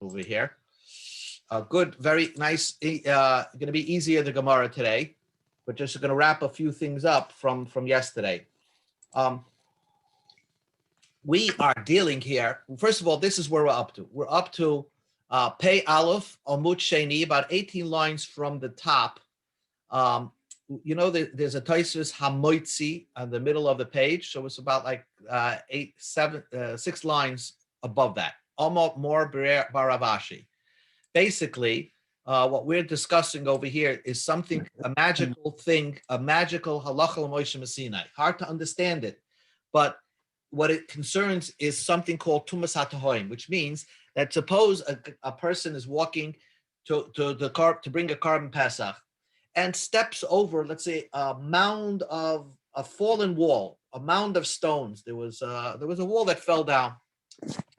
over here. Good, very nice. Going to be easier the Gemara today, but just going to wrap a few things up from yesterday. We are dealing here. First of all, this is where we're up to. We're up to Pei Aleph Amud Sheni, about 18 lines from the top. There's a Tosfos Hamoitzi on the middle of the page, so it's about like 6 lines above that. Almost more Baravashi. Basically, what we're discussing over here is something, a magical thing, a magical halacha l'Moshe Messinai. Hard to understand it, but what it concerns is something called Tumas HaTahoim, which means that suppose a person is walking to bring a carbon Pesach and steps over, let's say, a mound of a fallen wall, a mound of stones. There was a wall that fell down,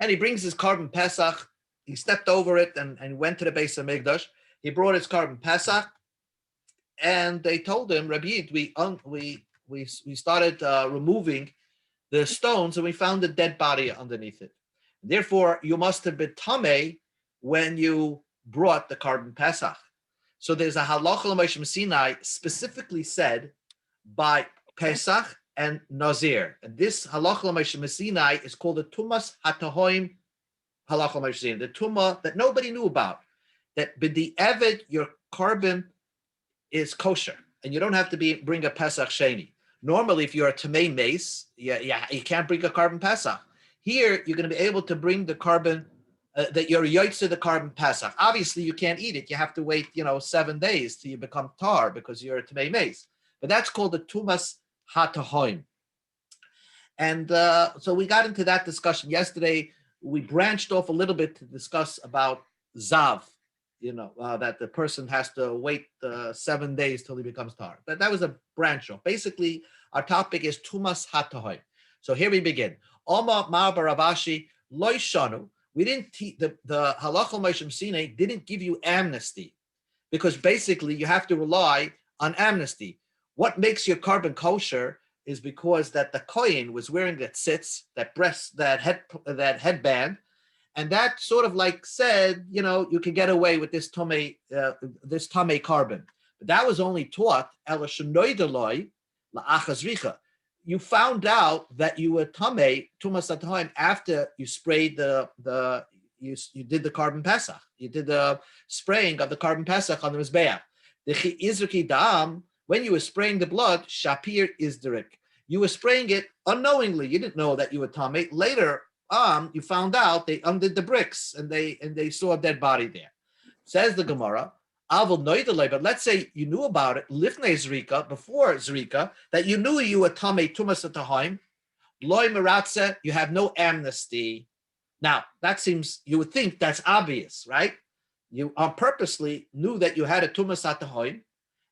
and he brings his carbon Pesach. He stepped over it and went to the base of Mikdash. He brought his carbon Pesach, and they told him, Rabbi, we started removing the stones, and we found a dead body underneath it. Therefore, you must have been tamei when you brought the carbon Pesach. So there's a halacha l'Moshe Messinai specifically said by Pesach and Nazir. And this halacha l'Moshe Messinai is called the Tumas HaTahoim halacha l'Moshe Messinai, the Tumah that nobody knew about. That b'di'evet your carbon is kosher, and you don't have to bring a Pesach Sheni. Normally, if you're a Tamei Mace, you can't bring a carbon Pesach. Here, you're going to be able to bring the carbon, that you're Yotze the carbon Pesach. Obviously, you can't eat it. You have to wait, 7 days till you become tar because you're a Tamei Mace. But that's called the Tumas HaTahoim. And so we got into that discussion yesterday. We branched off a little bit to discuss about Zav, that the person has to wait 7 days till he becomes tar. But that was a branch off. Basically, our topic is Tumas HaTahoim. So here we begin. Oma Mar Baravashi Loy Shanu. We didn't the Halacha l'Moshe Messinai didn't give you amnesty, because basically you have to rely on amnesty. What makes your carbon kosher is because that the kohen was wearing that tzitz, that breast, that headband. And that sort of like said, you can get away with this tamei carbon. But that was only taught you found out that you were tamei tumas HaTahoim after you sprayed you did the carbon Pesach. You did the spraying of the carbon Pesach on the Mizbeach. The izriki dam, when you were spraying the blood, shapir izderik. You were spraying it unknowingly. You didn't know that you were tamei. Later, you found out they undid the bricks and they saw a dead body there. Says the Gemara, but let's say you knew about it, lifnei zrika, before zrika, that you knew you were tamei tumas HaTahoim, loy meratze, you have no amnesty. Now, that seems, you would think that's obvious, right? You purposely knew that you had a tumas HaTahoim,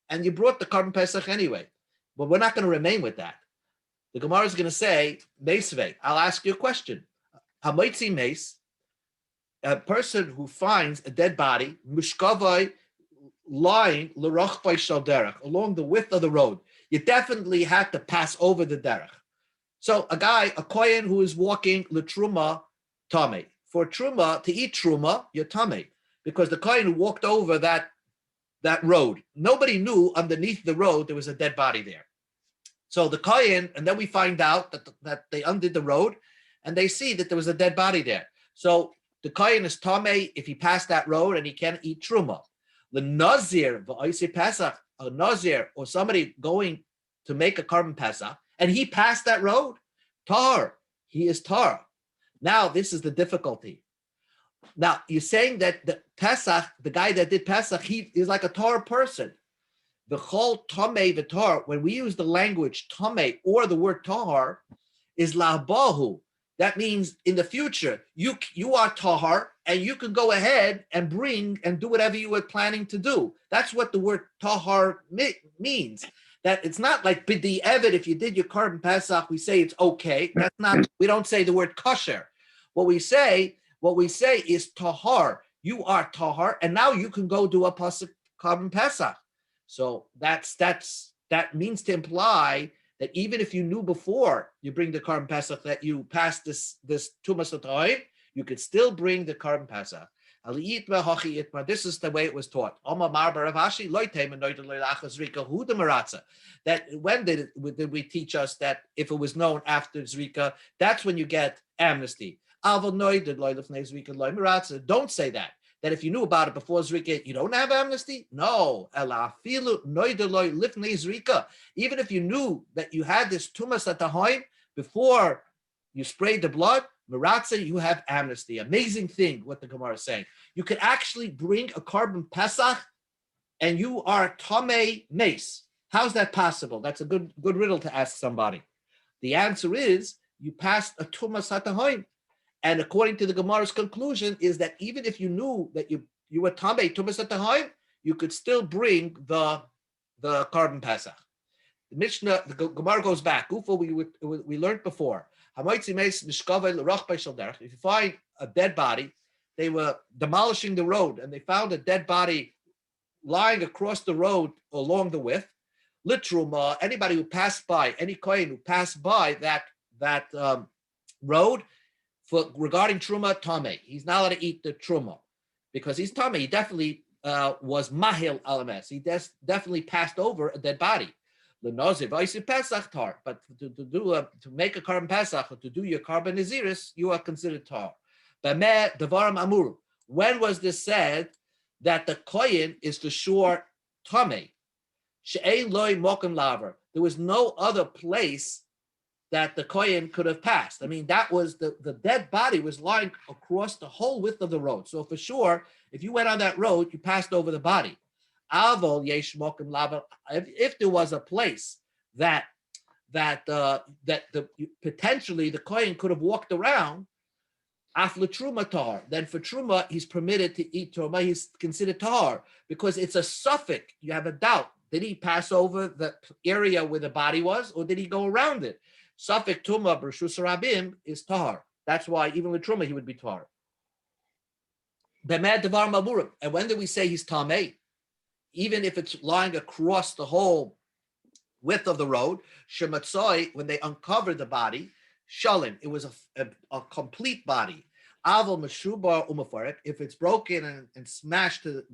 and you brought the carbon Pesach anyway. But we're not going to remain with that. The Gemara is going to say, Meisvei, I'll ask you a question. Hamoitzi Meis, a person who finds a dead body, Mushkavai, lying l'rochvai shel derech, along the width of the road. You definitely had to pass over the derech. So a kohen who is walking l'truma tamei. For truma, to eat truma, you're tamei, because the kohen who walked over that road, nobody knew underneath the road there was a dead body there. So the kohen, and then we find out that they undid the road, and they see that there was a dead body there. So the kohen is tamei if he passed that road and he can't eat truma. The nazir, v'oisei Pesach, a nazir or somebody going to make a carbon Pesach, and he passed that road, tar, he is tar. Now this is the difficulty. Now you're saying that the Pesach, the guy that did Pesach, he is like a tar person. The whole tamei v'tar, when we use the language tamei or the word tahar, is la'bahu. That means in the future, you are tahar, and you can go ahead and bring and do whatever you were planning to do. That's what the word tahar means. That it's not like b'di'evet, if you did your carbon Pesach, we say it's okay. That's not, we don't say the word kosher. What we say is tahar. You are tahar, and now you can go do a carbon Pesach. So that means to imply that even if you knew before you bring the carbon Pesach that you passed this tumas HaTahoim, you could still bring the carbon Pesach. This is the way it was taught. That when did we teach us that if it was known after Zrika, that's when you get amnesty. Don't say that. That if you knew about it before Zrika, you don't have amnesty? No. Even if you knew that you had this tumas atahoim before you sprayed the blood, Maratza, you have amnesty. Amazing thing what the Gemara is saying. You could actually bring a carbon Pesach and you are Tomei Mace. How's that possible? That's a good riddle to ask somebody. The answer is you passed a Tumas Hatahoim. And according to the Gemara's conclusion is that even if you knew that you were Tomei Tumas Hatahoim, you could still bring the carbon Pesach. The Mishnah, the Gemara goes back. Ufa, we learned before. If you find a dead body, they were demolishing the road and they found a dead body lying across the road along the width. Litruma, anybody who passed by, any kohen who passed by that road, regarding truma, tameh, he's not allowed to eat the truma because he's tameh. He definitely was mahil alames. He definitely passed over a dead body. But to make a carbon pesach or to do your carbon naziris, you are considered tar. When was this said that the kohen is for sure tameh? There was no other place that the kohen could have passed. I mean, that was the dead body was lying across the whole width of the road. So for sure, if you went on that road, you passed over the body. If there was a place that potentially the kohen could have walked around, after truma tar, then for truma he's permitted to eat truma. He's considered tar because it's a suffix. You have a doubt: did he pass over the area where the body was, or did he go around it? Suffix truma b'reshus rabim is tar. That's why even with truma he would be tar. B'med devar maburim. And when did we say he's tamei? Even if it's lying across the whole width of the road, shematzoi, when they uncovered the body, shalim, it was a complete body. Aval meshubar umafarik, if it's broken and smashed to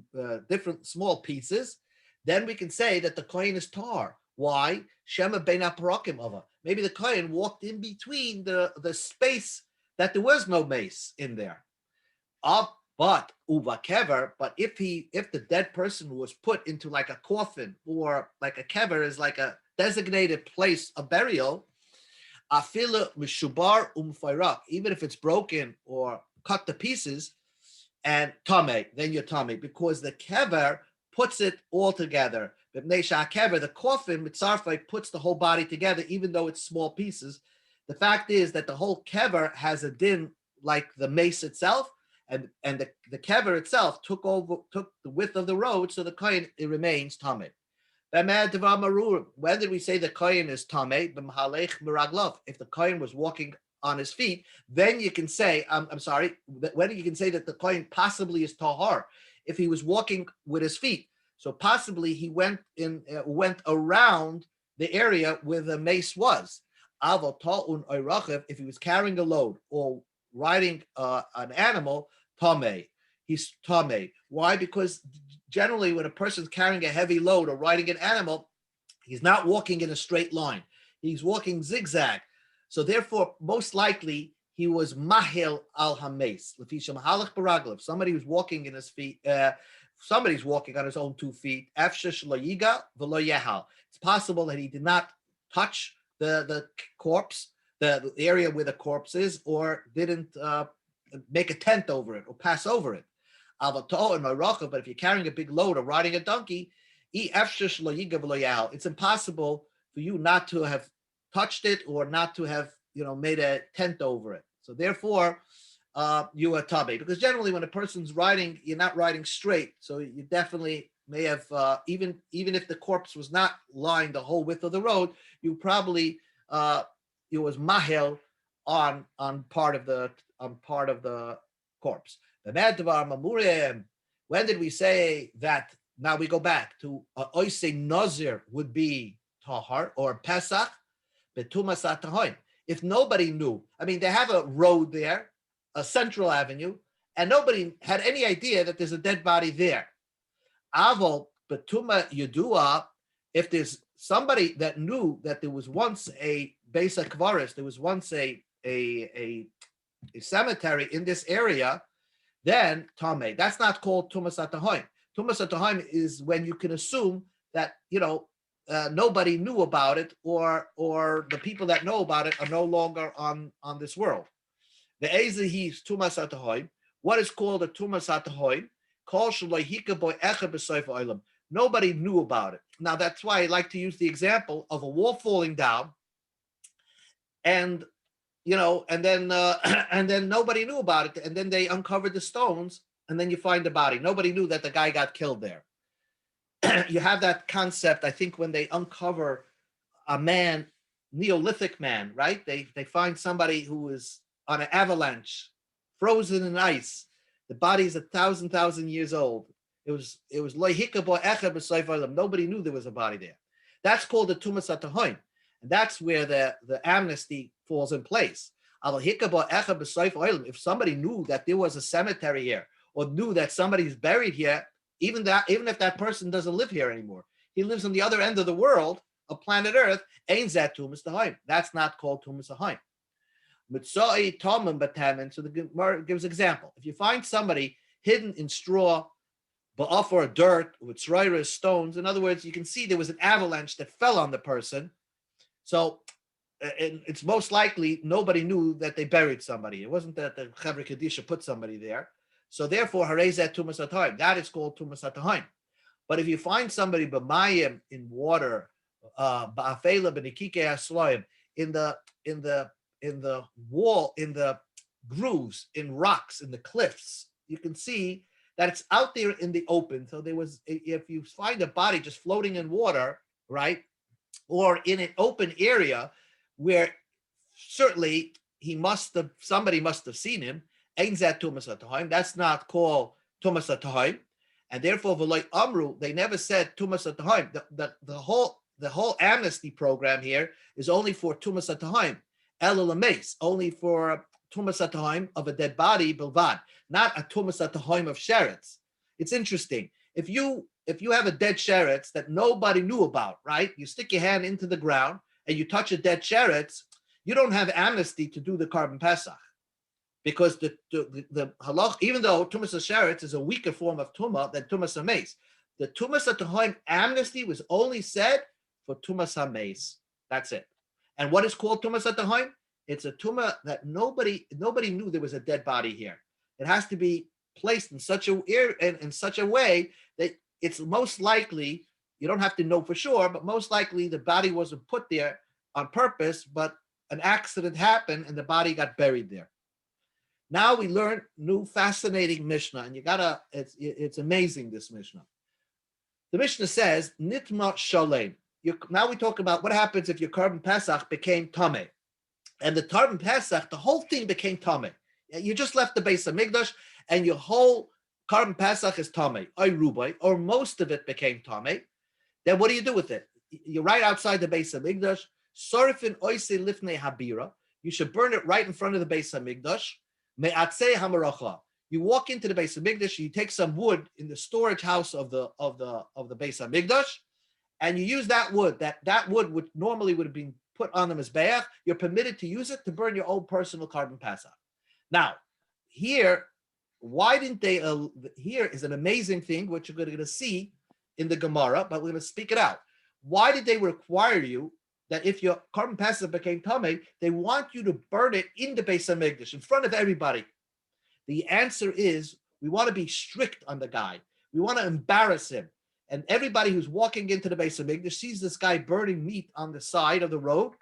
different small pieces, then we can say that the kohen is tar. Why? Shema bein aparakim ava. Maybe the kohen walked in between the space that there was no mace in there. But if the dead person was put into like a coffin, or like a kever is like a designated place of burial, afila mishubar even if it's broken or cut to pieces, and tameh, then you're tameh, because the kever puts it all together. The coffin mitzarfai puts the whole body together, even though it's small pieces. The fact is that the whole kever has a din like the mace itself. And the kever itself took the width of the road, so the kohen, it remains tameh. When did we say the kohen is tameh? If the kohen was walking on his feet, then you can say, when you can say that the kohen possibly is tahar if he was walking with his feet. So possibly he went around the area where the mace was. If he was carrying a load or riding an animal, tameh. He's tameh. Why? Because generally when a person's carrying a heavy load or riding an animal, he's not walking in a straight line. He's walking zigzag. So therefore, most likely, he was mahil al hames. If somebody was walking in his feet, somebody's walking on his own 2 feet. It's possible that he did not touch the corpse, the area where the corpse is, or didn't make a tent over it or pass over it. But if you're carrying a big load or riding a donkey, it's impossible for you not to have touched it or not to have made a tent over it. So therefore, you are tabe, because generally when a person's riding, you're not riding straight. So you definitely may have even if the corpse was not lying the whole width of the road, you probably it was mahel on part of the corpse. When did we say that? Now we go back to oisei nazir would be tahar or pesach betumas atahoim. If nobody knew, I mean, they have a road there, a central avenue, and nobody had any idea that there's a dead body there. Avol betuma yudua, if there's somebody that knew that there was once a Beis HaKvaris, there was once a cemetery in this area, then Tameh. That's not called Tumas HaTahoim. Tumas HaTahoim is when you can assume that, nobody knew about it, or the people that know about it are no longer on this world. The Ezehis Tumas HaTahoim. What is called a Tumas HaTahoim? Nobody knew about it. Now that's why I like to use the example of a wall falling down, and and then nobody knew about it, and then they uncovered the stones, and then you find the body. Nobody knew that the guy got killed there. You have that concept, I think, when they uncover a man, Neolithic man, right? They find somebody who is on an avalanche, frozen in ice. The body is 1,000 years old. It was nobody knew there was a body there. That's called the Tumas HaTahoim. And that's where the amnesty falls in place. If somebody knew that there was a cemetery here, or knew that somebody's buried here, even if that person doesn't live here anymore, he lives on the other end of the world, of planet Earth, ain't that Tumas HaTahoim. That's not called Tumas HaTahoim. So the Gemara gives an example. If you find somebody hidden in straw, ba'af or dirt, with tzroira, stones, in other words, you can see there was an avalanche that fell on the person. So it's most likely nobody knew that they buried somebody. It wasn't that the Chevra Kedisha put somebody there. So therefore, harezet Tumas HaTahoim. That is called Tumas HaTahoim. But if you find somebody b'mayim, in water, ba'afela b'nikike asloim, in the wall, in the grooves, in rocks, in the cliffs, you can see that it's out there in the open. So if you find a body just floating in water, right, or in an open area where certainly somebody must have seen him, ain't that Tumas HaTahoim. That's not called Tumas HaTahoim. And therefore, v'lo amru, they never said Tumas HaTahoim. The whole amnesty program here is only for Tumas HaTahoim. Only for Tumas HaTahoim of a dead body, bilvad, not a Tumas HaTahoim of sheretz. It's interesting. If you have a dead sheretz that nobody knew about, right? You stick your hand into the ground and you touch a dead sheretz, you don't have amnesty to do the Karban Pesach, because the halach, even though Tumas HaSheretz is a weaker form of Tumah than Tumas HaMeis, the Tumas HaTahoim amnesty was only said for Tumas HaMeis. That's it. And what is called Tumas HaTahoim? It's a Tumah that nobody knew there was a dead body here. It has to be placed in such a way that it's most likely, you don't have to know for sure, but most likely the body wasn't put there on purpose, but an accident happened and the body got buried there. Now we learn new fascinating Mishnah, and it's amazing, this Mishnah. The Mishnah says, Nitma Shalem. Now we talk about what happens if your Karban Pesach became Tameh. And the Karban Pesach, the whole thing became Tameh. You just left the Beis HaMikdash, and your whole Karban Pesach is Tameh, or most of it became Tameh. Then what do you do with it? You're right outside the Beis HaMikdash. Sorifin oise lifnei habira. You should burn it right in front of the Beis HaMikdash. Me'atzei hamaracha. You walk into the Beis HaMikdash, you take some wood in the storage house of the Beis HaMikdash, and you use that wood. That wood would normally would have been put on the mizbeach. You're permitted to use it to burn your own personal Karban Pesach. Now, here, why didn't they? Here is an amazing thing, which you're going to see in the Gemara, but we're going to speak it out. Why did they require you that if your Karban Pesach became Tameh, they want you to burn it in the Beis HaMikdash in front of everybody? The answer is, we want to be strict on the guy. We want to embarrass him. And everybody who's walking into the Beis HaMikdash sees this guy burning meat on the side of the road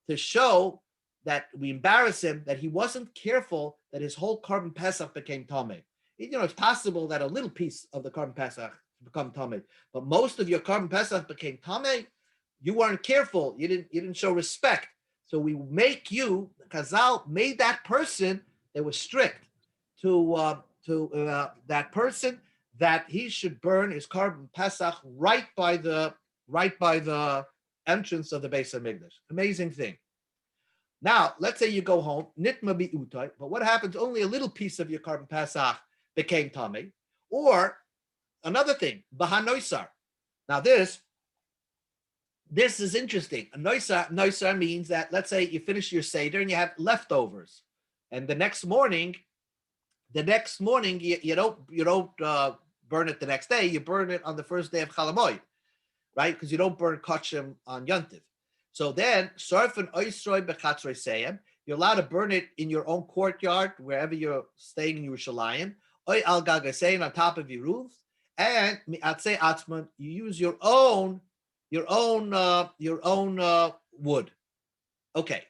to show that we embarrass him, that he wasn't careful, that his whole Karban Pesach became Tameh. It's possible that a little piece of the Karban Pesach become Tameh, but most of your Karban Pesach became Tameh. You weren't careful. You didn't show respect. So we make you, Chazal made that person that was strict to that person, that he should burn his Karban Pesach right by the entrance of the Beis HaMikdash. Amazing thing. Now, let's say you go home, nitma bi'utai, but what happens? Only a little piece of your carbon Pesach became tamei. Or another thing, bahanoisar. Now this is interesting. A noisar means that, let's say you finish your seder and you have leftovers, and the next morning you don't burn it the next day. You burn it on the first day of Chalamoid, right? Because you don't burn kachim on Yontiv. So then, sarfin oisroi bechatzroi seyem, you're allowed to burn it in your own courtyard, wherever you're staying in Yerushalayim, oy al gagasein, on top of your roof, and mi'atzei atzman, you use your own wood. Okay.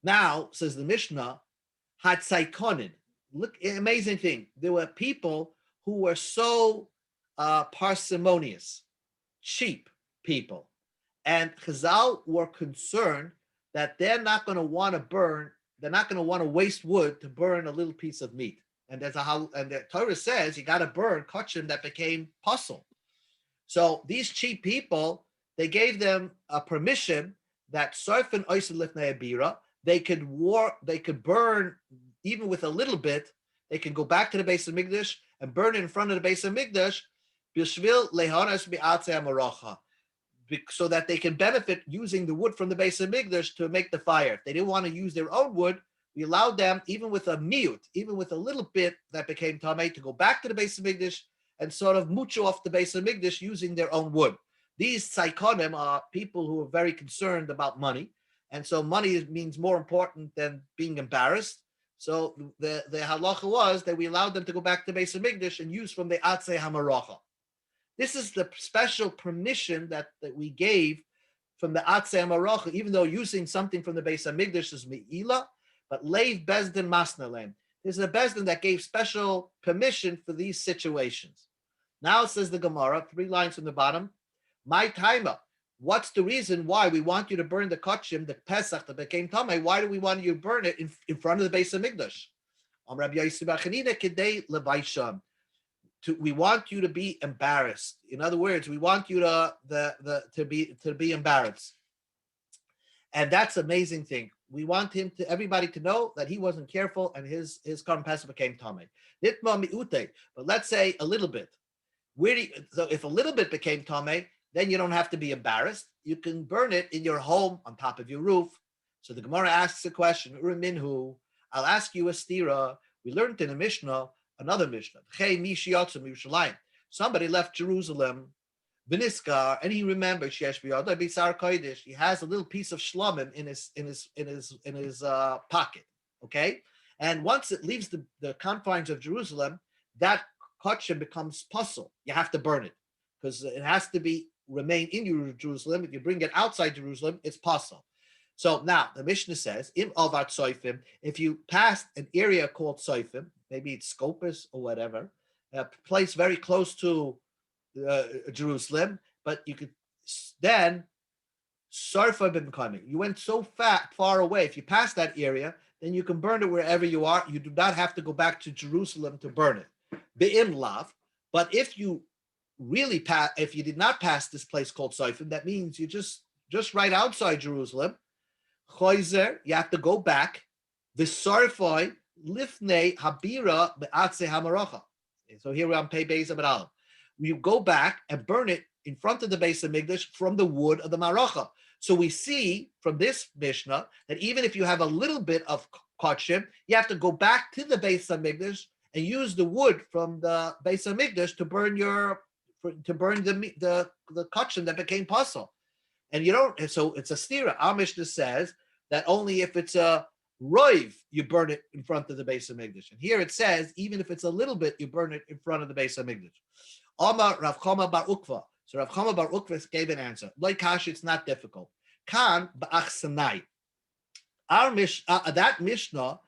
Now, says the Mishnah, hatzaikonin. Look, amazing thing. There were people who were so parsimonious, cheap people. And Chazal were concerned that they're not going to want to waste wood to burn a little piece of meat. And the Torah says you got to burn kachim that became puzzle. So these cheap people, they gave them a permission that sarfin oisel lifnei abira, they could burn even with a little bit. They can go back to the base of Mikdash and burn it in front of the base of Mikdash, b'shvil lehanas bi'atzei hamaracha, so that they can benefit using the wood from the base of Mikdash to make the fire. If they didn't want to use their own wood, we allowed them, even with a miut, even with a little bit that became tamei, to go back to the base of Mikdash and sort of mooch off the base of Mikdash using their own wood. These tzaykonim are people who are very concerned about money, and so money means more important than being embarrassed. So the halacha was that we allowed them to go back to the base of Mikdash and use from the atzei hamaracha. This is the special permission that we gave from the atzei hamaracha, even though using something from the base of Mikdash is me'ila, but leiv bezdin masnalem. There's a bezdin that gave special permission for these situations. Now says the Gemara, 3 lines from the bottom, my timer. What's the reason why we want you to burn the kachim, the Pesach that became tamei? Why do we want you to burn it in front of the base of Mikdash? We want you to be embarrassed. In other words, we want you to be embarrassed, and that's an amazing thing. We want everybody to know that he wasn't careful, and his carbon Pesach became tamei. Nitma mi'ute, but let's say a little bit. So if a little bit became tamei, then you don't have to be embarrassed. You can burn it in your home on top of your roof. So the Gemara asks a question, Uraminhu, I'll ask you a stira. We learned in a Mishnah, another Mishnah. Somebody left Jerusalem, Viniskar, and he remembered he has a little piece of shlomim in his pocket. Okay? And once it leaves the confines of Jerusalem, that kachim becomes puzzle. You have to burn it, because it has to remain in Jerusalem. If you bring it outside Jerusalem, it's possible. So now the Mishnah says, Im alvat soifim, if you pass an area called soifim, maybe it's Scopus or whatever, a place very close to Jerusalem, but you could then sarfa been coming. You went so far away. If you pass that area, then you can burn it wherever you are. You do not have to go back to Jerusalem to burn it. Be'im lav. But if you if you did not pass this place called Soifim, that means you just right outside Jerusalem. Choizer, you have to go back. V'sarfoi lifnei habira be'atzei hamaracha. So here we're on Pei Beis Amud Aleph. You go back and burn it in front of the base of Mikdash from the wood of the maracha. So we see from this Mishnah that even if you have a little bit of kachim, you have to go back to the base of Mikdash and use the wood from the base of Mikdash to burn the kachim that became puzzle. And you don't, so it's a stira. Our Mishnah says that only if it's a roiv, you burn it in front of the base of Mikdash. And here it says, even if it's a little bit, you burn it in front of the base of Mikdash. Amar Rav Chama bar Ukva. So Rav Chama bar Ukva gave an answer. Like Kash, it's not difficult. Kan ba'achsanai. That Mishnah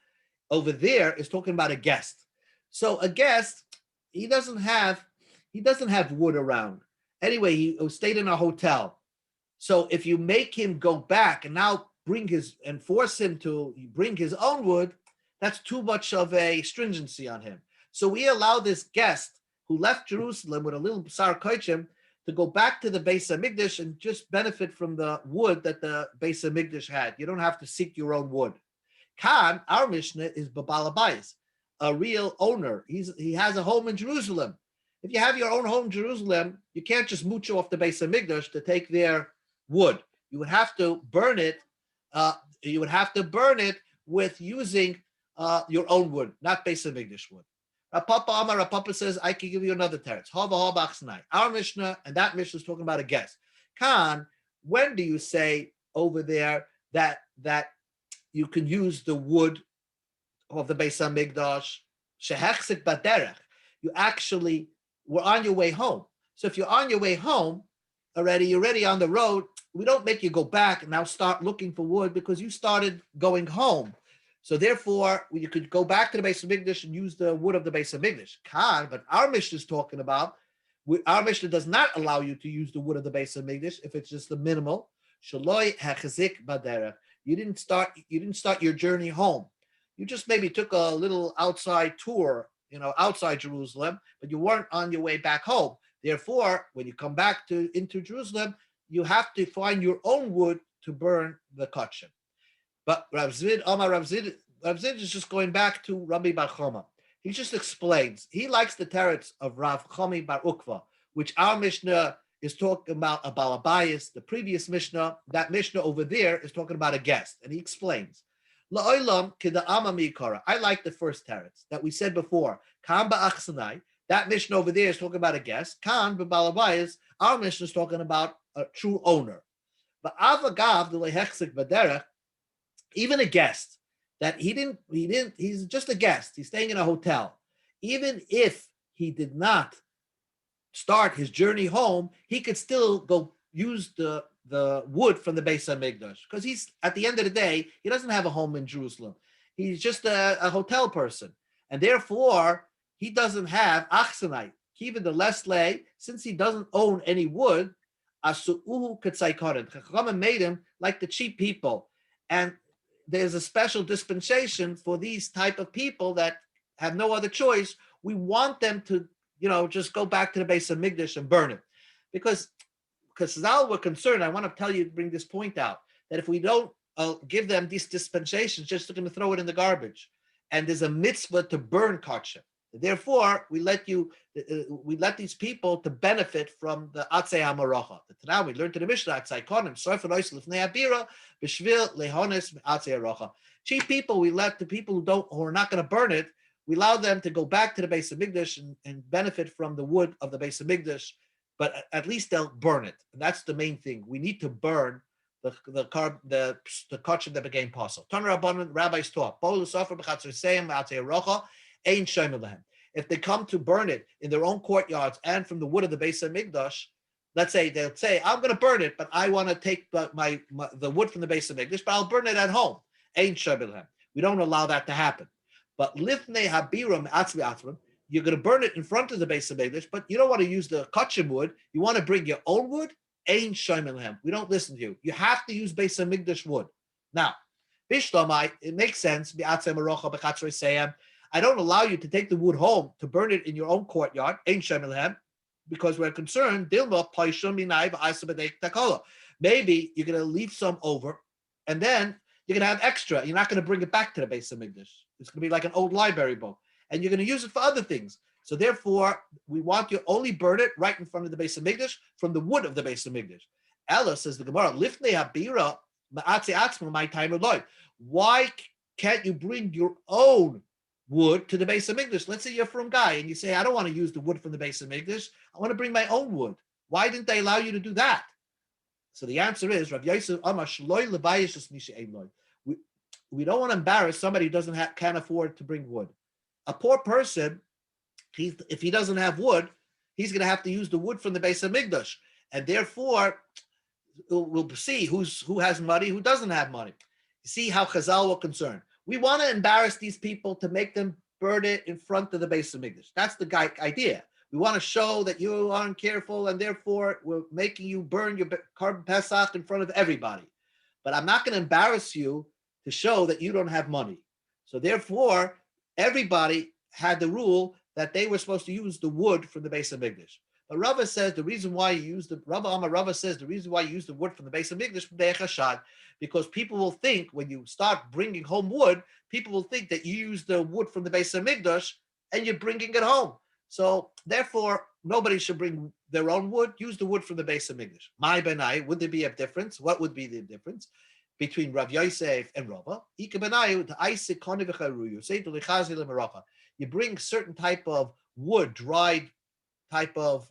over there is talking about a guest. So a guest, he doesn't have wood around. Anyway, he stayed in a hotel. So if you make him go back and now force him to bring his own wood, that's too much of a stringency on him. So we allow this guest who left Jerusalem with a little b'sar kochim to go back to the Beis HaMikdash and just benefit from the wood that the Beis HaMikdash had. You don't have to seek your own wood. Khan, our Mishnah, is Babalabayis, a real owner. He has a home in Jerusalem. If you have your own home in Jerusalem, you can't just mooch off the Beis Hamikdash to take their wood. You would have to burn it. You would have to burn it with using your own wood, not Beis Hamikdash wood. Rapapa says, I can give you another teretz. Our Mishnah and that Mishnah is talking about a guest. Khan, when do you say over there that you can use the wood of the Beis Hamikdash? Shehechzik baderech. You actually were on your way home. So if you're on your way home already, you're already on the road. We don't make you go back and now start looking for wood because you started going home. So therefore, you could go back to the Beis Hamikdash and use the wood of the Beis Hamikdash. Khan, but our Mishnah is talking about, our Mishnah does not allow you to use the wood of the Beis Hamikdash if it's just the minimal. Shaloi hechzik baderech. You didn't start your journey home. You just maybe took a little outside tour, outside Jerusalem, but you weren't on your way back home. Therefore, when you come back into Jerusalem, you have to find your own wood to burn the kachim. But Rav Zid is just going back to Rabbi Bar Choma. He just explains. He likes the teretz of Rav Chomi Bar Ukva, which our Mishnah is talking about a balabayas. The previous Mishnah, that Mishnah over there, is talking about a guest. And he explains. La'olam kida'ama mikara. I like the first teretz that we said before. Kan ba'achsanai. That Mishnah over there is talking about a guest. Kan b'balabayas. Our Mishnah is talking about a true owner. But avagav d'lehechzik baderech. Even a guest that he's just a guest. He's staying in a hotel. Even if he did not start his journey home, he could still go use the wood from the Beis Hamikdash because he's, at the end of the day, he doesn't have a home in Jerusalem. He's just a hotel person. And therefore, he doesn't have achsanai. Even the lesle, since he doesn't own any wood, asu'uhu k'tzaykoren. Chachamim made him like the cheap people. And there's a special dispensation for these type of people that have no other choice. We want them to, just go back to the Beis Hamikdash and burn it. Because now we're concerned, I want to tell you, bring this point out, that if we don't give them these dispensations, just going to throw it in the garbage. And there's a mitzvah to burn kachim. Therefore, we let these people to benefit from the Atzei HaMaracha. Now we learned to the Mishnah, Atzei Konim, Sofer Ois Lefnei Abira, B'Shvil Lehones Atzei HaRacha. Cheap people, we let the people who are not going to burn it, we allow them to go back to the Beis Hamikdash and benefit from the wood of the Beis Hamikdash, but at least they'll burn it. And that's the main thing. We need to burn the kachim that became possible. Tanur Rabbanan, rabbis taught, Bolus Sofer B'Chatzor Seim Atzei HaRacha. If they come to burn it in their own courtyards and from the wood of the Beis Hamikdash, let's say they'll say, I'm going to burn it, but I want to take the wood from the Beis Hamikdash, but I'll burn it at home. We don't allow that to happen. But lifnei habiram atzvi atzvam, you're going to burn it in front of the Beis Hamikdash, but you don't want to use the kachim wood. You want to bring your own wood. We don't listen to you. You have to use Beis Hamikdash wood. Now, bishlamai, it makes sense. I don't allow you to take the wood home to burn it in your own courtyard, because we're concerned. Maybe you're going to leave some over, and then you're going to have extra. You're not going to bring it back to the Beis Hamikdash. It's going to be like an old library book, and you're going to use it for other things. So therefore, we want you only burn it right in front of the Beis Hamikdash from the wood of the Beis Hamikdash. Ella, says the Gemara, lifnei habira ma'atzi atzma my time of life. Why can't you bring your own wood to the Beis Hamikdash? Let's say you're from guy and you say, I don't want to use the wood from the Beis Hamikdash. I want to bring my own wood. Why didn't they allow you to do that? So the answer is, Rav Yosef Amar Shloi Lebayis Misha Ein. We don't want to embarrass somebody who can't afford to bring wood. A poor person, if he doesn't have wood, he's going to have to use the wood from the Beis Hamikdash, and therefore we'll see who has money, who doesn't have money. You see how Chazal were concerned. We want to embarrass these people to make them burn it in front of the Beis Hamikdash. That's the idea. We want to show that you aren't careful, and therefore we're making you burn your Karban Pesach in front of everybody. But I'm not going to embarrass you to show that you don't have money. So therefore, everybody had the rule that they were supposed to use the wood from the Beis Hamikdash. But Rava says the reason why you use the Rava says the reason why you use the wood from the base of Mikdash because people will think when you start bringing home wood, people will think that you use the wood from the base of Mikdash and you're bringing it home. So therefore, nobody should bring their own wood. Use the wood from the base of Mikdash. My benai, would there be a difference? What would be the difference between Rav Yosef and Rava? You bring certain type of wood, dried type of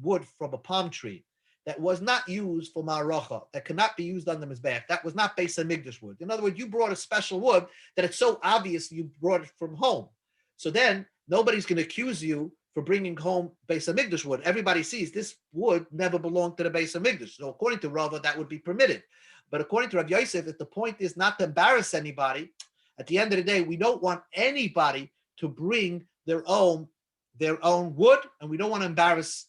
wood from a palm tree that was not used for ma'aracha, that cannot be used on the mizbeach. That was not Beis Hamikdash wood. In other words, you brought a special wood that it's so obvious you brought it from home. So then nobody's going to accuse you for bringing home Beis Hamikdash wood. Everybody sees this wood never belonged to the Beis Hamikdash. So according to Rava, that would be permitted. But according to Rav Yosef, if the point is not to embarrass anybody, at the end of the day, we don't want anybody to bring their own wood, and we don't want to embarrass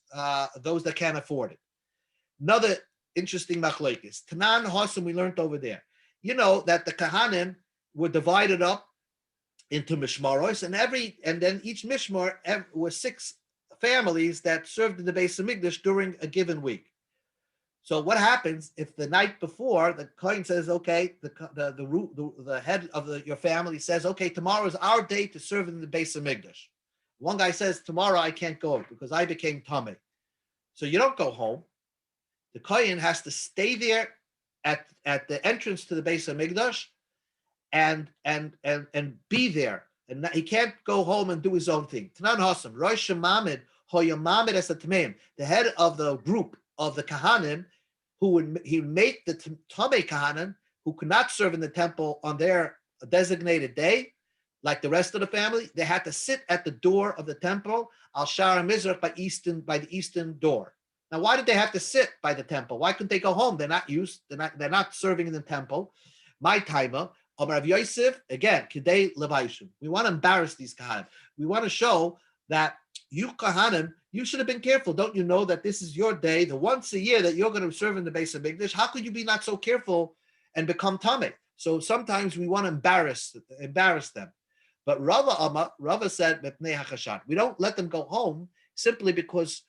those that can't afford it. Another interesting machlokes. Tanan Hossam, we learned over there. You know that the Kahanim were divided up into mishmaros, and then each mishmar was 6 families that served in the Beis Hamikdash during a given week. So what happens if the night before the Kohen says, okay, the head of your family says, okay, tomorrow is our day to serve in the Beis Hamikdash. One guy says, tomorrow I can't go because I became Tameh. So you don't go home. The Kohen has to stay there at the entrance to the Beis Hamikdash and be there. And he can't go home and do his own thing. Tanan Hassam, Rosh Mamid, Hoyamamed es Tameim, the head of the group of the Kahanim, he would make the Tameh Kahanim, who could not serve in the temple on their designated day, like the rest of the family, they had to sit at the door of the temple, Al Shara Mizrach, by the eastern door. Now, why did they have to sit by the temple? Why couldn't they go home? They're not serving in the temple. My timer, Rav Yosef, again, Kidei Levaishim. We want to embarrass these Kahanim. We want to show that you Kahanim, you should have been careful. Don't you know that this is your day, the once a year that you're going to serve in the Beis Hamikdash? How could you be not so careful and become Tameh? So sometimes we want to embarrass them. But Rava said, we don't let them go home simply because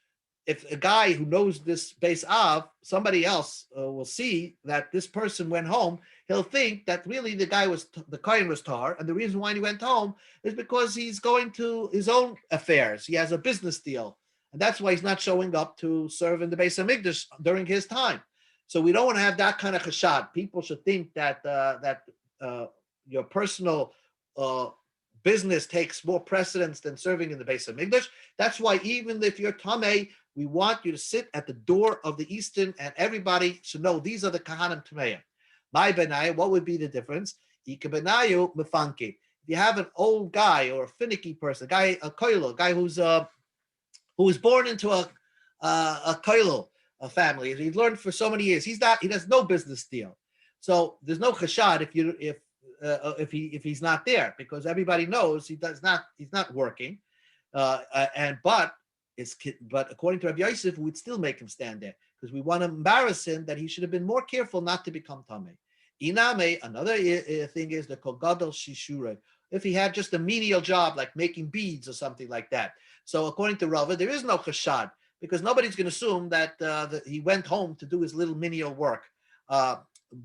if a guy who knows this Beis Av, somebody else will see that this person went home, he'll think that really the Kohen was tar, and the reason why he went home is because he's going to his own affairs. He has a business deal, and that's why he's not showing up to serve in the Beis Hamikdash during his time. So we don't want to have that kind of chashad. People should think that your personal business takes more precedence than serving in the Beis Hamikdash. That's why even if you're Tameh, we want you to sit at the door of the eastern, and everybody should know these are the Kahanim Tameim. My benai, what would be the difference? Ika benayu mefanke. If you have an old guy or a finicky person, a guy who was born into a koilo family, he's learned for so many years. He has no business deal. So there's no chashad if he's not there, because everybody knows he's not working, but according to Rabbi Yosef, we would still make him stand there because we want to embarrass him that he should have been more careful not to become Tameh. Iname, another thing is the Kogadol Shishura. If he had just a menial job like making beads or something like that. So according to Rava, there is no chashad because nobody's going to assume that he went home to do his little menial work.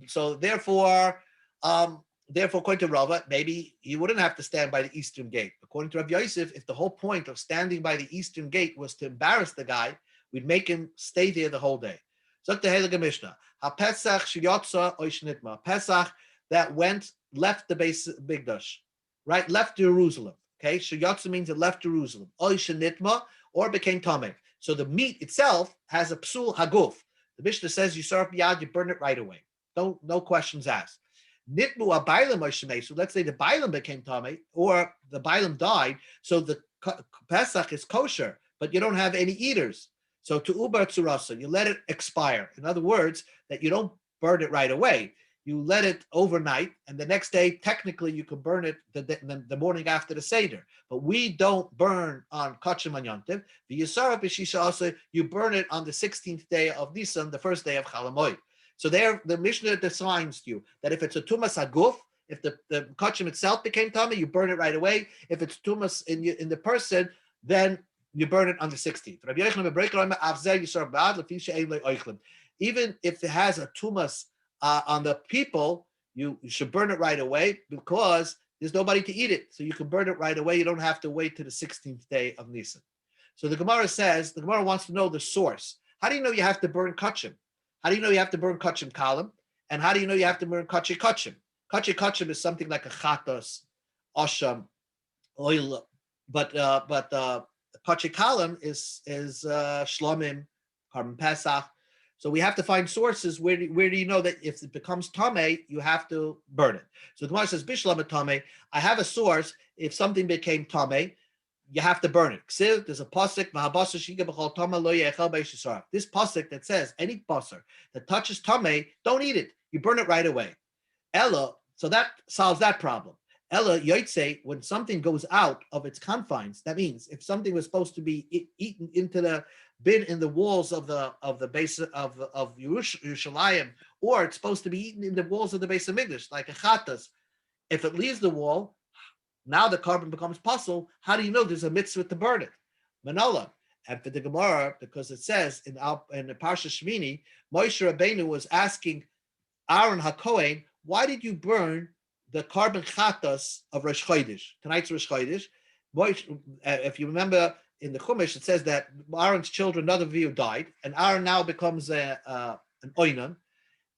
So therefore, according to Rava, maybe he wouldn't have to stand by the eastern gate. According to Rav Yosef, if the whole point of standing by the eastern gate was to embarrass the guy, we'd make him stay there the whole day. So the Heilige Mishnah, HaPesach sheyotza oish nitma, Pesach that left the Beis Hamikdash, right? Left Jerusalem. Okay, sheyotza means it left Jerusalem. Oish nitma, or became tameh. So the meat itself has a psul haguf. The Mishnah says you serve biyad, you burn it right away. No questions asked. Nitmu a bailam oishmei. So let's say the bailam became tameh, or the bailam died. So the Pesach is kosher, but you don't have any eaters. So to ubar tzurasa, you let it expire. In other words, that you don't burn it right away. You let it overnight, and the next day, technically, you can burn it the morning after the Seder. But we don't burn on Kachim and Yontiv. The Yisara B'Shisha also, you burn it on the 16th day of Nisan, the first day of Chalamoid. So there, the Mishnah defines to you that if it's a Tumas Haguf, if the Kachim itself became Tameh, you burn it right away. If it's Tumas in the person, then you burn it on the 16th. Even if it has a tumas on the people, you should burn it right away because there's nobody to eat it. So you can burn it right away. You don't have to wait to the 16th day of Nisan. So the Gemara wants to know the source. How do you know you have to burn kachim? How do you know you have to burn kachim kalim? And how do you know you have to burn kachi kachim? Kachi kachim is something like a chatos, osham, oil, but kachi kalim is shlomim, carbon pesach. So we have to find sources. Where do you know that if it becomes tameh, you have to burn it? So the Gemara says, Bishlam tameh. I have a source. If something became tameh, you have to burn it. There's a pasuk. This pasuk that says any basar that touches tameh, don't eat it. You burn it right away. Ella. So that solves that problem. Ella yoitze, when something goes out of its confines, that means if something was supposed to be eaten into the bin in the walls of the base of Yerushalayim, or it's supposed to be eaten in the walls of the base of Mikdash, like a chatas. If it leaves the wall, now the carbon becomes puzzle. How do you know there's a mitzvah to burn it? Manola. And for the Gemara, because it says in the Parsha Shmini, Moshe Rabbeinu was asking Aaron HaKohen, why did you burn the carbon chatas of Rosh Chodesh, tonight's Rosh Chodesh? If you remember in the Chumash, it says that Aaron's children, none of you died, and Aaron now becomes an oinan,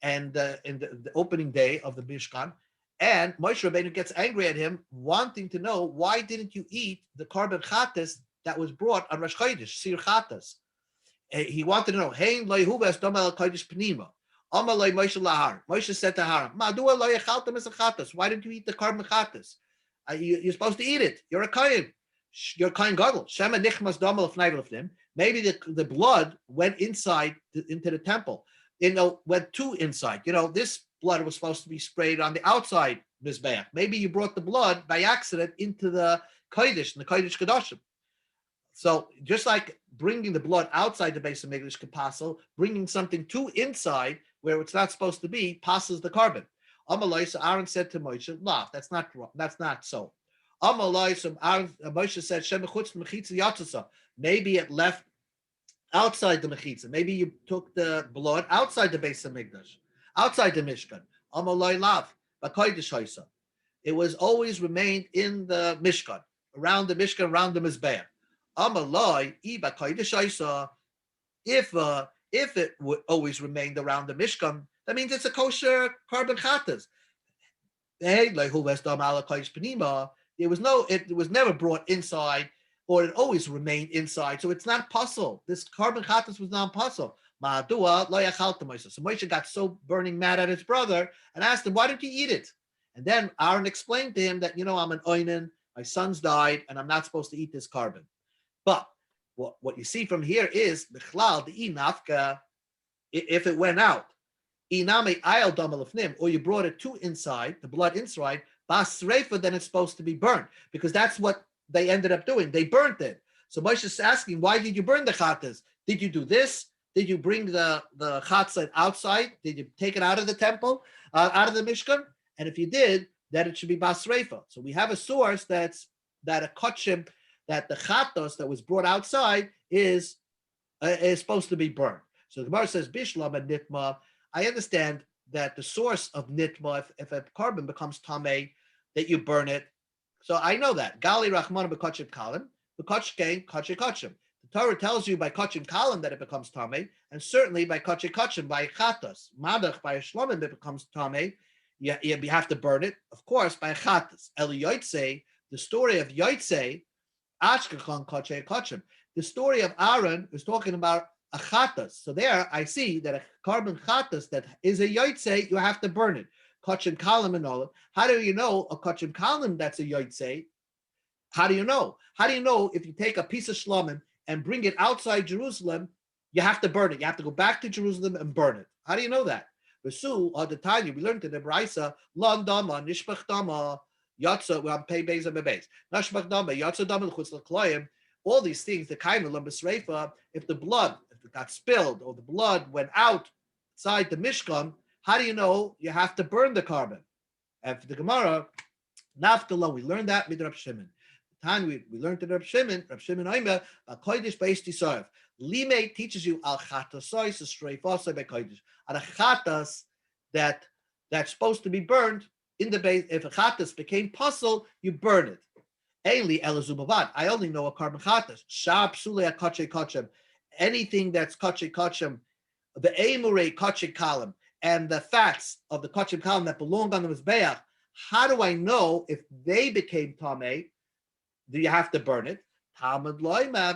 and in the opening day of the Mishkan, and Moshe Rabbeinu gets angry at him, wanting to know why didn't you eat the carbon chatas that was brought on Rosh Chodesh, Sir chatas? He wanted to know, Hein loihu ves domel kodesh pnima. Moshe said to Aaron, why didn't you eat the carbon chatas? You're supposed to eat it. You're a kohen. You're kohen gadol. Shema nichmas domel lefnei. Maybe the blood went inside into the temple. Went too inside. This blood was supposed to be sprayed on the outside mizbeach. Maybe you brought the blood by accident into the kodesh, and the kodesh kadoshim. So just like bringing the blood outside the base of Mikdash could passel, bringing something too inside where it's not supposed to be passes the carbon. Amalai, so Aaron said to Moshe, "No, that's not so." Amalai, so Moshe said, "Shem mechutz mechitza yatzasa." Maybe it left outside the mechitza. Maybe you took the blood outside the base of Mikdash, outside the Mishkan. Amalai lav b'kodesh haisa. It was always remained in the Mishkan, around the Mishkan, around the mizbeach. Amalai iba kodesh haisa. If it would always remained around the Mishkan, that means it's a kosher carbon chatas. It was never brought inside, or it always remained inside. So it's not puzzle. This carbon chatas was not puzzle. So Moshe got so burning mad at his brother and asked him, why didn't you eat it? And then Aaron explained to him that, I'm an oinen, my sons died, and I'm not supposed to eat this carbon. But what you see from here is the inafka, if it went out, iname ayal damalafnim, or you brought it to inside, the blood inside, basreifa, then it's supposed to be burned, because that's what they ended up doing. They burnt it. So Moshe is asking, why did you burn the chatas? Did you do this? Did you bring the chatzah outside? Did you take it out of the temple, out of the Mishkan? And if you did, then it should be basreifa. So we have a source that a kachim, that the chatos that was brought outside is supposed to be burned. So the Gemara says, Bishlam and Nitma. I understand that the source of Nitma, if a carbon becomes tameh, that you burn it. So I know that. Gali Rachman b'kachim kalim, b'kachim kachim kachim. The Torah tells you by kachim kalim that it becomes tameh, and certainly by kachim kachim, by chatos, madach, by a shlomim, it becomes tameh. You have to burn it, of course, by chatos. Eli Yoitze, the story of Yoitze, the story of Aaron is talking about a chatas. So there I see that a carbon chatas that is a yotzei, you have to burn it. Kachim kalim and all. How do you know a kachim kalim that's a yotzei? How do you know? How do you know if you take a piece of shlomim and bring it outside Jerusalem, you have to burn it. You have to go back to Jerusalem and burn it. How do you know that? Vesu, or the Tanya, we learned in the Braisa, Lan dama, nishbach dama, Yatsa, we have pay base and base. Nashbach dama, Yatsa dama, l'kloyim. All these things, the kaim l'mbesreifa, if it got spilled or the blood went outside the Mishkan, how do you know you have to burn the carbon? And for the Gemara, Naftala, we learned that Midrash Shimon. Tan, we learned in Reb Shimon Oimer, Kodesh Beis Tisorev. Lime teaches you al chatasois streifosai by Kodesh. At a chatas that's supposed to be burned in the base. If a chatas became puzzle, you burn it. Eili elazubavad. I only know a carbon chatas. Shab sule akache kachem. Anything that's kache kachem, the emure kache kalam, and the fats of the kache kalam that belong on the mizbeach. How do I know if they became tamei? Do you have to burn it? Talmud loyma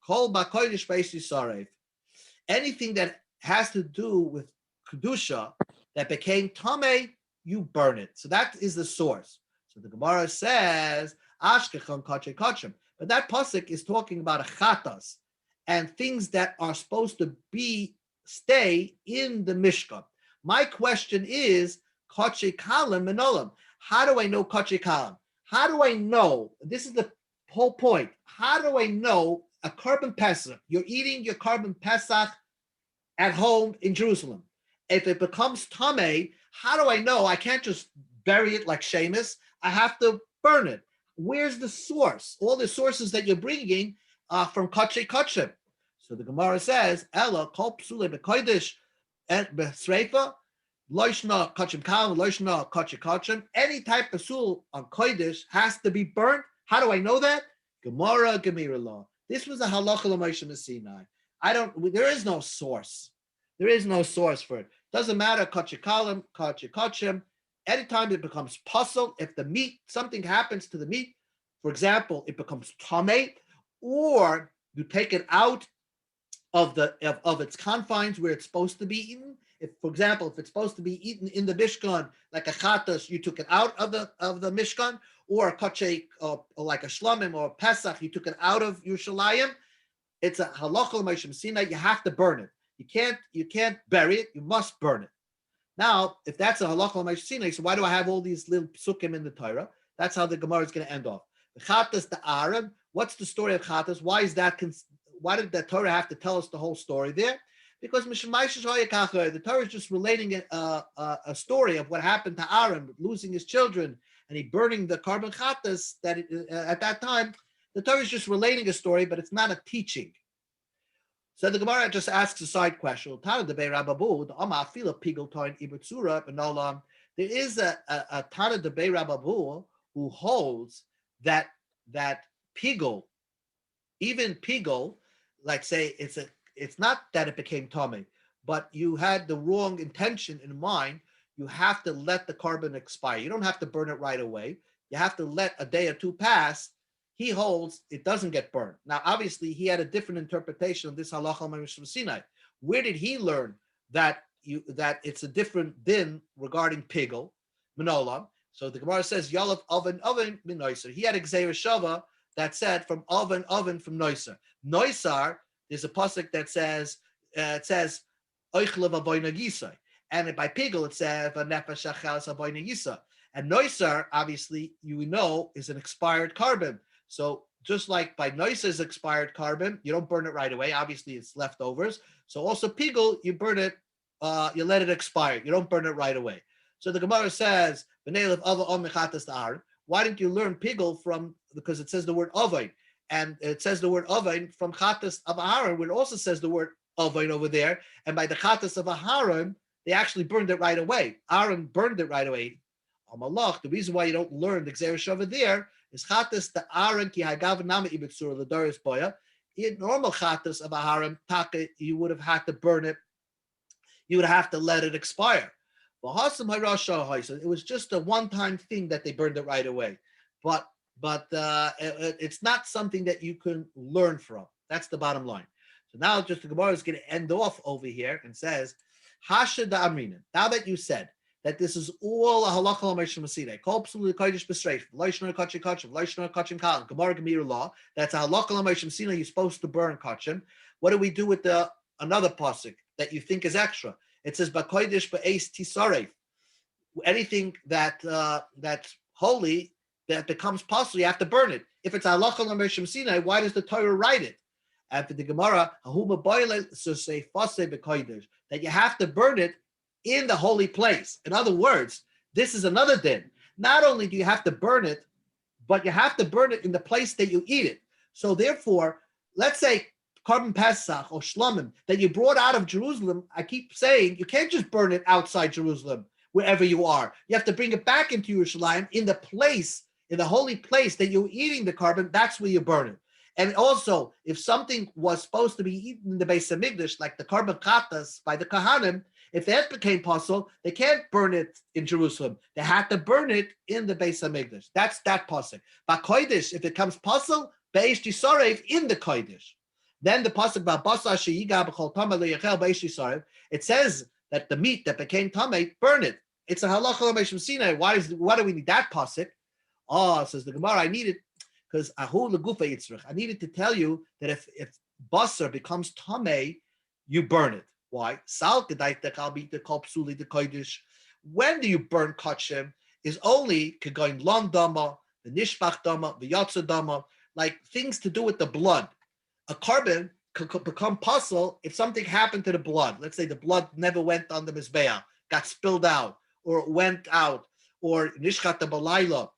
v'chol b'kodesh beis yisarev. Anything that has to do with kedusha that became tamei, you burn it. So that is the source. So the Gemara says ashkechon kache kachem, but that pasuk is talking about a chatas and things that are supposed to stay in the mishkan. My question is kache kalim and olam. How do I know kache kalim? How do I know? This is the whole point. How do I know a carbon pesach? You're eating your carbon pesach at home in Jerusalem. If it becomes tamei, how do I know? I can't just bury it like Seamus. I have to burn it. Where's the source? All the sources that you're bringing from kache kachem. So the Gemara says, Ella kol psule bekodesh and besreifa loishna kachem kalim loishna kache kachem. Any type of sul on kodesh has to be burnt. How do I know that? Gemara Gemira law. This was a halacha l'Moshe Sinai. There is no source. There is no source for it. Doesn't matter kache kalim kache kachem. Anytime it becomes puzzle, if the meat, something happens to the meat, for example, it becomes tamei, or you take it out of its confines where it's supposed to be eaten. If, for example, if it's supposed to be eaten in the mishkan, like a chatas, you took it out of the mishkan, or a kache, like a shlamim or a pesach, you took it out of Yerushalayim. It's a halacha l'Moshe Sinai. You have to burn it. You can't bury it. You must burn it. Now, if that's a halacha l'Moshe Sinai, so why do I have all these little psukim in the Torah? That's how the Gemara is going to end off. The chatas, the Aaron. What's the story of chatas? Why is that? Why did the Torah have to tell us the whole story there? Because the Torah is just relating a story of what happened to Aaron, losing his children, and he burning the carbon chatas. At that time, the Torah is just relating a story, but it's not a teaching. So the Gemara just asks a side question. There is a Tana de Bei Rababu who holds that pigul, even pigul, like say it's not that it became tummy, but you had the wrong intention in mind. You have to let the carbon expire. You don't have to burn it right away. You have to let a day or two pass. He holds it doesn't get burned. Now, obviously, he had a different interpretation of this halacha l'Moshe Sinai. Where did he learn that it's a different din regarding pigul, minolam? So the Gemara says Yalav oven min noiser. He had a gzeira shava that said from oven from noiser. Noisar, there's a pasuk that says oichlav avoyna gisai, and by pigul it says v'nefesh achelas avoyna yisa. And noiser, obviously, you know, is an expired carbon. So just like by noiser's expired carbon, you don't burn it right away. Obviously, it's leftovers. So also pigul, you burn it, you let it expire. You don't burn it right away. So the Gemara says, why didn't you learn pigul from, because it says the word ovain, and it says the word ovain from chatas of Aharon, where it also says the word ovain over there, and by the chatas of Aharon, they actually burned it right away. Aaron burned it right away. The reason why you don't learn the gzeira shava there is chatas the Aaron ki hagav nama ibitsur l'doris boya. In normal chatas of Aharon, you would have had to burn it. You would have to let it expire. It was just a one-time thing that they burned it right away, but it's not something that you can learn from. That's the bottom line. So now, just the Gemara is going to end off over here and says, "Hasha da amrina." Now that you said that this is all a halacha l'Moshe Sinai, kol psul l'kodesh b'streif, loishna kachem kachem, loishna kachem kalim, Gemara Gemira law. That's a halacha l'Moshe Sinai. You're supposed to burn kachem. What do we do with another pasuk that you think is extra? It says b'kodesh b'eis tisaref. Anything that's holy that becomes possible, you have to burn it. If it's halacha l'Moshe Sinai, why does the Torah write it? After the Gemara, that you have to burn it in the holy place. In other words, this is another din. Not only do you have to burn it but you have to burn it in the place that you eat it. So therefore, let's say Karban Pesach or Shlomim that you brought out of Jerusalem, I keep saying you can't just burn it outside Jerusalem, wherever you are. You have to bring it back into Yerushalayim in the place, in the holy place that you're eating the carbon, that's where you burn it. And also, if something was supposed to be eaten in the Beis Hamikdash, like the carbon katas by the Kahanim, if that became possible, they can't burn it in Jerusalem. They had to burn it in the Beis Hamikdash. That's that pasuk. But Kodesh, if it comes possible, Beish Yisarev in the Kodesh. Then the pasuk about Basar Sheyiga B'chol Tameh Lo Yachel Beish Yisarev. It says that the meat that became tamei, burn it. It's a halacha l'meishim Sinai. Why do we need that pasuk? Oh, says the Gemara, I need it because ahu legufa yitzrich. I needed to tell you that if basar becomes tamei, you burn it. Why? Sal kedai tekal b'ite kol psuli de kodesh. When do you burn kachim? Is only kegoin lom dama, the nishbach dama, the yotza dama, like things to do with the blood. A carbon could become puzzle if something happened to the blood. Let's say the blood never went on the mizbeah, got spilled out, or it went out, or nishchat balayla.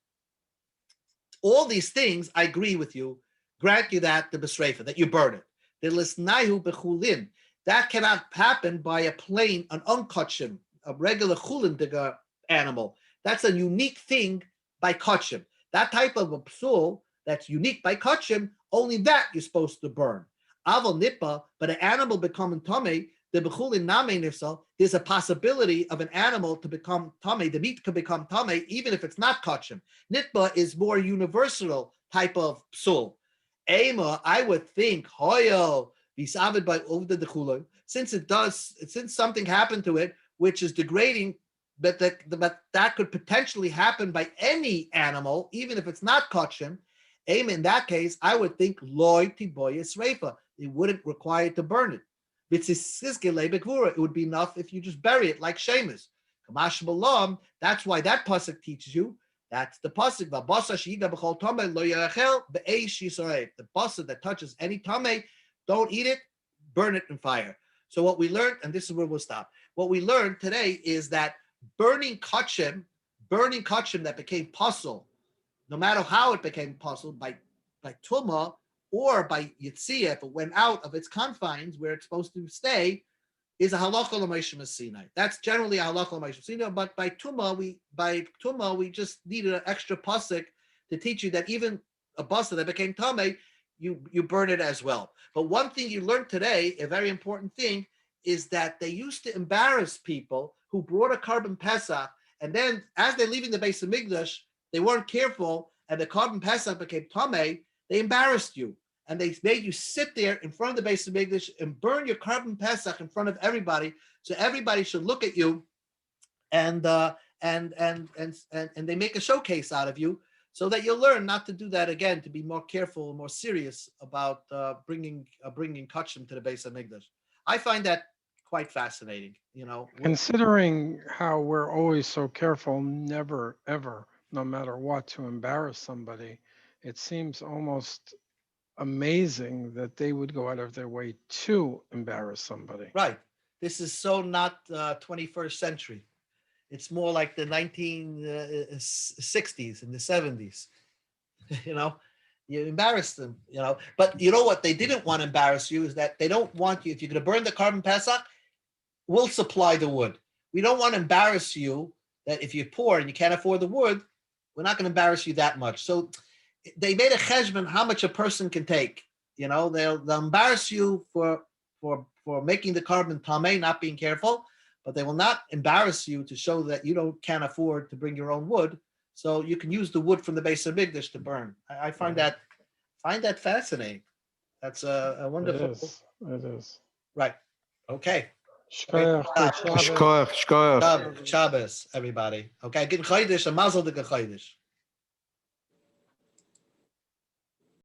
All these things, I agree with you. Grant you that the besreifa, that you burn it. The lisnayu bechulin, that cannot happen by a plain, an unkachim, a regular chulin digger animal. That's a unique thing by kachim. That type of a psul that's unique by kachim, only that you're supposed to burn. Aval nippa, but an animal becoming tamei, the bechulin name nifsal, there's a possibility of an animal to become tamei. The meat could become tamei, even if it's not kachim. Nitba is more universal type of psul. Ema, I would think, hoyo, visavid by ovda dechulin, since something happened to it which is degrading, but that could potentially happen by any animal, even if it's not kachim. Ema, in that case, I would think loy tiboyes reifa. It wouldn't require to burn it. It would be enough if you just bury it like shemus. That's why that pasuk teaches you. That's the pasuk. The pasuk that touches any tamei, don't eat it, burn it in fire. So what we learned, and this is where we'll stop. What we learned today is that burning kachim that became pasul, no matter how it became pasul, by tumah or by yitzia, if it went out of its confines where it's supposed to stay, is a halacha l'meishim Sinai. That's generally a halacha l'meishim Sinai. But by tumah, we just needed an extra pasuk to teach you that even a basa that became tamei, you burn it as well. But one thing you learned today, a very important thing, is that they used to embarrass people who brought a carbon pesach, and then as they're leaving the Beis Hamikdash, they weren't careful, and the carbon pesach became tamei. They embarrassed you, and they made you sit there in front of the Beis Hamikdash and burn your carbon pesach in front of everybody, so everybody should look at you, and they make a showcase out of you, so that you'll learn not to do that again, to be more careful and more serious about bringing kachim to the Beis Hamikdash. I find that quite fascinating, Considering how we're always so careful, never, ever, no matter what, to embarrass somebody, it seems almost amazing that they would go out of their way to embarrass somebody. Right. This is so not 21st century. It's more like the 1960s and the 70s. You embarrass them, But you know what? They didn't want to embarrass you is that they don't want you, if you're going to burn the carbon pesach, we'll supply the wood. We don't want to embarrass you that if you're poor and you can't afford the wood, we're not going to embarrass you that much. So they made a cheshbon how much a person can take. They'll embarrass you for making the carbon tamei, not being careful, but they will not embarrass you to show that you can't afford to bring your own wood. So you can use the wood from the Beis Hamikdash to burn. I find that fascinating. That's a wonderful. It is. Right. Okay. Shkoyach. Shabbos, everybody. Okay. Good Chodesh, a mazel de Chodesh.